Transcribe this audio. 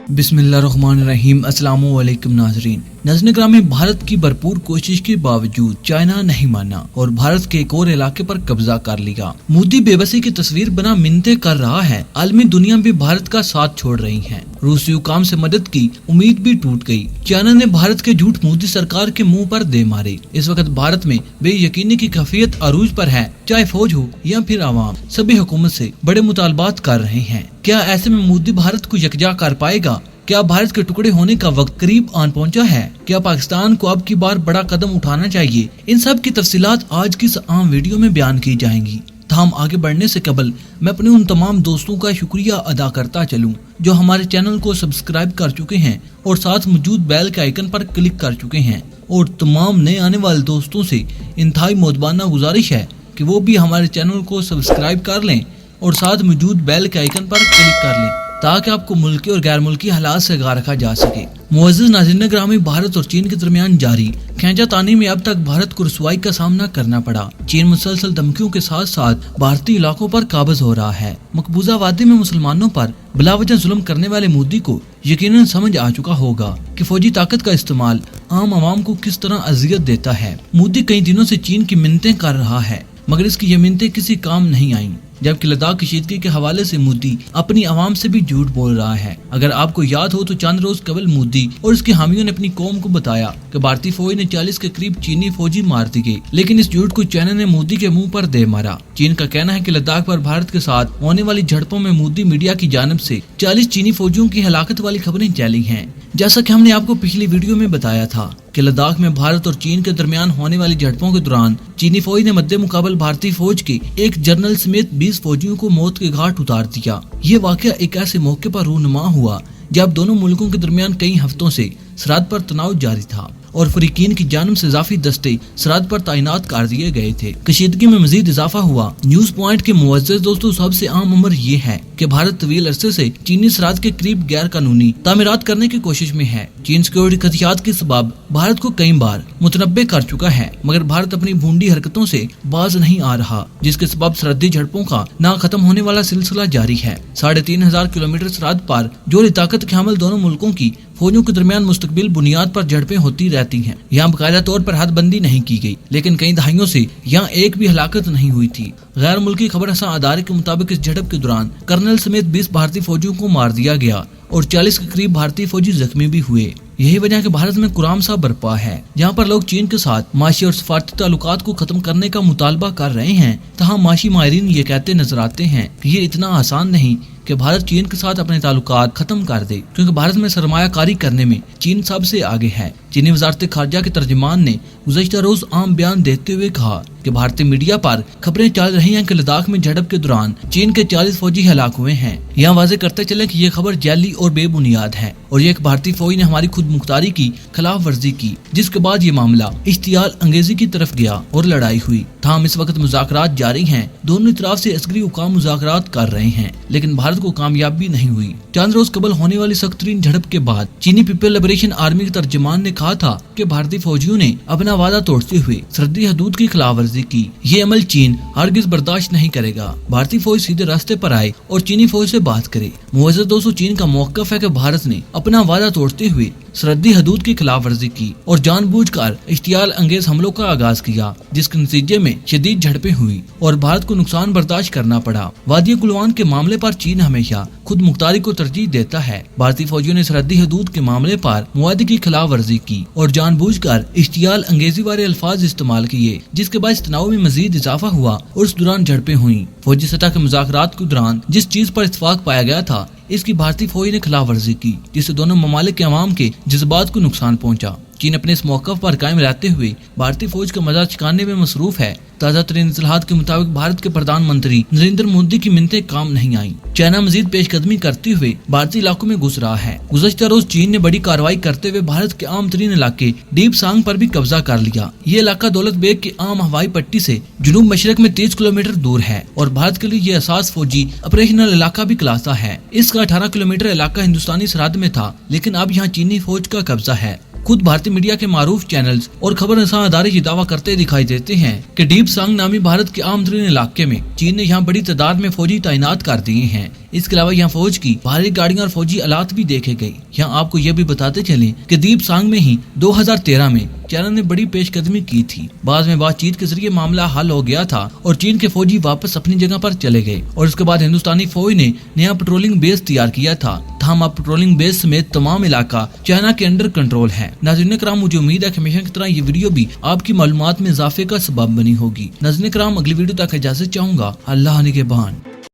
बिस्मिल्लाहिर्रहमानिर्रहीम। अस्सलाम वालेकुम नाज़रीन। नाज़रीन ग्रामी, भारत की भरपूर कोशिश के बावजूद चाइना नहीं माना और भारत के एक और इलाके पर कब्जा कर लिया। मोदी बेबसी की तस्वीर बना मिन्नतें कर रहा है। आलमी दुनिया भी भारत का साथ छोड़ रही है। रूसी हुकाम से मदद की उम्मीद भी टूट गई। चाइना ने भारत के झूठ मोदी सरकार के मुंह पर दे मारे। इस वक्त भारत में बेयकीनी की कैफियत अरूज पर है। चाहे फौज हो या फिर आवाम, सभी हुकूमत से बड़े मुतालबात कर रहे हैं। क्या ऐसे में मोदी भारत को यकजा कर पाएगा? क्या भारत के टुकड़े होने का वक्त करीब आन पहुंचा है? क्या पाकिस्तान को अब की बार बड़ा कदम उठाना चाहिए? इन सब की तफसीलात आज की इस आम वीडियो में बयान की जाएंगी। हम आगे बढ़ने से कबल मैं अपने उन तमाम दोस्तों का शुक्रिया अदा करता चलूं जो हमारे चैनल को सब्सक्राइब कर चुके हैं और साथ मौजूद बेल के आइकन पर क्लिक कर चुके हैं, और तमाम नए आने वाले दोस्तों से इंतहाई मोदबाना गुजारिश है कि वो भी हमारे चैनल को सब्सक्राइब कर लें और साथ मौजूद बेल के आइकन पर क्लिक कर लें ताकि आपको मुल्की और गैर मुल्की हालात से आगाह रखा जा सके। मुअज़्ज़िज़ नाज़रीन ग्रामी, भारत और चीन के दरमियान जारी खींचातानी में अब तक भारत को रुसवाई का सामना करना पड़ा। चीन मुसलसल धमकियों के साथ साथ भारतीय इलाकों पर काबज हो रहा है। मकबूजा वादी में मुसलमानों पर बिलावजह जुल्म करने वाले मोदी को यकीनन समझ आ चुका होगा कि फौजी ताकत का इस्तेमाल आम आवाम को किस तरह अजियत देता है। मोदी कई दिनों से चीन की मिन्नतें कर रहा है, मगर इसकी ये मिन्नतें किसी काम नहीं आई। जबकि लद्दाख कशीदगी के हवाले से मोदी अपनी आवाम से भी झूठ बोल रहा है। अगर आपको याद हो तो चंद रोज कबल मोदी और उसके हामियों ने अपनी कौम को बताया कि भारतीय फौज ने 40 के करीब चीनी फौजी मार दिए, लेकिन इस झूठ को चाइना ने मोदी के मुंह पर दे मारा। चीन का कहना है कि लद्दाख पर भारत के साथ होने वाली झड़पों में मोदी मीडिया की जानिब से 40 चीनी फौजियों की हलाकत वाली खबरें चली हैं। जैसा कि हमने आपको पिछली वीडियो में बताया था कि लद्दाख में भारत और चीन के दरमियान होने वाली झड़पों के दौरान चीनी फौज ने मद्दे मुकाबल भारतीय फौज के एक जनरल समेत 20 फौजियों को मौत के घाट उतार दिया। ये वाकया एक ऐसे मौके पर रूनुमा हुआ जब दोनों मुल्कों के दरमियान कई हफ्तों से सरहद पर तनाव जारी था और फरीकीन की जानिब से इजाफी दस्ते सरहद पर तैनात कर दिए गए थे। कशीदगी में मजीद इजाफा हुआ। न्यूज पॉइंट के मुअज़्ज़िज़ दोस्तों, सबसे आम अमर ये है कि भारत तवील अरसे से चीनी सरहद के करीब गैर कानूनी तामीरात करने की कोशिश में है। चीन सिक्योरिटी खदशात के सबब भारत को कई बार मुतनब्बे कर चुका है, मगर भारत अपनी भूंडी हरकतों से बाज नहीं आ रहा, जिसके सबब सरहदी झड़पों का ना खत्म होने वाला सिलसिला जारी है। 3500 किलोमीटर सरहद पर जोरी ताकत के हमल दोनों मुल्कों की फौजों के दरमियान मुस्तकबिल बुनियाद पर झड़पें होती रहती हैं। यहाँ बाकायदा तौर पर हदबंदी नहीं की गई, लेकिन कई दहाइयों से यहाँ एक भी हलाकत नहीं हुई थी। गैर मुल्की खबर रसा अदारे के मुताबिक इस झड़प के दौरान कर्नल समेत 20 भारतीय फौजियों को मार दिया गया और 40 के करीब भारतीय फौजी जख्मी भी हुए। यही वजह कि भारत में कुराम सा बरपा है, जहाँ पर लोग चीन के साथ माशी और सफारती ताल्लुकात को खत्म करने का मुतालबा कर रहे हैं। तहाँ माशी माहिरीन ये कहते नजर आते हैं कि ये इतना आसान नहीं कि भारत चीन के साथ अपने ताल्लुकात खत्म कर दे, क्योंकि भारत में सरमायाकारी करने में चीन सबसे आगे है। चीनी वजारत खारजा के तर्जुमान ने गुज़श्ता रोज आम बयान देते हुए कहा कि भारतीय मीडिया पर खबरें चल रही हैं कि लद्दाख में झड़प के दौरान चीन के 40 फौजी हलाक हुए हैं। यहाँ वाज़ेह करते चले कि ये खबर जाली और बेबुनियाद है और ये एक भारतीय फौज ने हमारी खुद मुख्तारी की खिलाफ वर्जी की, जिसके बाद ये मामला इश्तियाल अंगेजी की तरफ गया और लड़ाई हुई। ताहम इस वक्त मुज़ाकरात जारी हैं। दोनों तरफ से अस्करी हुकाम मुज़ाकरात कर रहे हैं, लेकिन भारत को कामयाबी नहीं हुई। चंद रोज कबल होने वाली सख्त तरीन झड़प के बाद चीनी पीपल लिबरेशन आर्मी के तर्जुमान ने कहा था कि भारतीय फौजियों ने अपना वादा तोड़ते हुए सरहदी हदूद की खिलाफवर्जी की। ये अमल चीन हरगिज बर्दाश्त नहीं करेगा। भारतीय फौज सीधे रास्ते पर आए और चीनी फौज से बात करे। मुअज़्ज़िज़ दोस्तों, चीन का मौक़िफ़ है कि भारत ने अपना वादा तोड़ते हुए सरहदी हदूद की खिलाफ वर्जी की और जानबूझकर इश्तियाल अंगेज हमलों का आगाज किया, जिसके नतीजे में शदीद झड़पें हुई और भारत को नुकसान बर्दाश्त करना पड़ा। वादी गुलवान के मामले पर चीन हमेशा खुद मुख्तारी को तरजीह देता है। भारतीय फौजियों ने सरहदी हदूद के मामले पर मुआहदे की खिलाफ वर्जी की और जानबूझकर इश्तियाल अंगेजी वाले अल्फाज इस्तेमाल किए, जिसके बाद तनाव में मजीद इजाफा हुआ और उस दौरान झड़पें हुई। फौजी सतह के मुज़ाकरात के दौरान जिस चीज पर इत्तफाक पाया गया था, इसकी भारतीय फौज ने खिलाफ वर्जी की, जिससे दोनों ममालिक के अवाम के जज्बात को नुकसान पहुंचा। चीन अपने इस मौक़िफ़ पर कायम रहते हुए भारतीय फौज का मजा छिकाने में मसरूफ है। ताज़ा तरीन इत्तलाहात के मुताबिक भारत के प्रधानमंत्री नरेंद्र मोदी की मिन्नतें काम नहीं आई। चाइना मजीद पेशकदमी करते हुए भारतीय इलाकों में घुस रहा है। गुज़श्ता रोज चीन ने बड़ी कार्रवाई करते हुए भारत के आम तरीन इलाके डीप सांग पर भी कब्जा कर लिया। ये इलाका दौलत बेग की आम हवाई पट्टी से जुनूब मशरक में 30 किलोमीटर दूर है और भारत के लिए ये असास फौजी ऑपरेशनल इलाका भी कहलाता है। इसका 18 किलोमीटर इलाका हिंदुस्तानी सरहद में था, लेकिन अब यहाँ चीनी फौज का कब्जा है। खुद भारतीय मीडिया के मारूफ चैनल्स और खबर रसां अदारे ये दावा करते दिखाई देते हैं कि डीप सांग नामी भारत के आम तरीन इलाके में चीन ने यहाँ बड़ी तादाद में फौजी तैनात कर दिए हैं। इसके अलावा यहाँ फौज की भारी गाड़ियां और फौजी आलात भी देखे गए। यहाँ आपको ये भी बताते चलें कि दीप सांग में ही 2013 में चाइना ने बड़ी पेशकदमी की थी। बाद में बातचीत के जरिए मामला हल हो गया था और चीन के फौजी वापस अपनी जगह पर चले गए और उसके बाद हिंदुस्तानी फौज ने नया पेट्रोलिंग बेस तैयार किया था। तमाम अब पेट्रोलिंग बेस समेत तमाम इलाका चाइना के अंडर कंट्रोल है। नाज़रीन कराम, मुझे उम्मीद है कि हमेशा की तरह ये वीडियो भी आपकी मालूमात में इजाफे का सबब बनी होगी। नाज़रीन कराम, अगली वीडियो तक इजाजत चाहूंगा। अल्लाह निगहबान।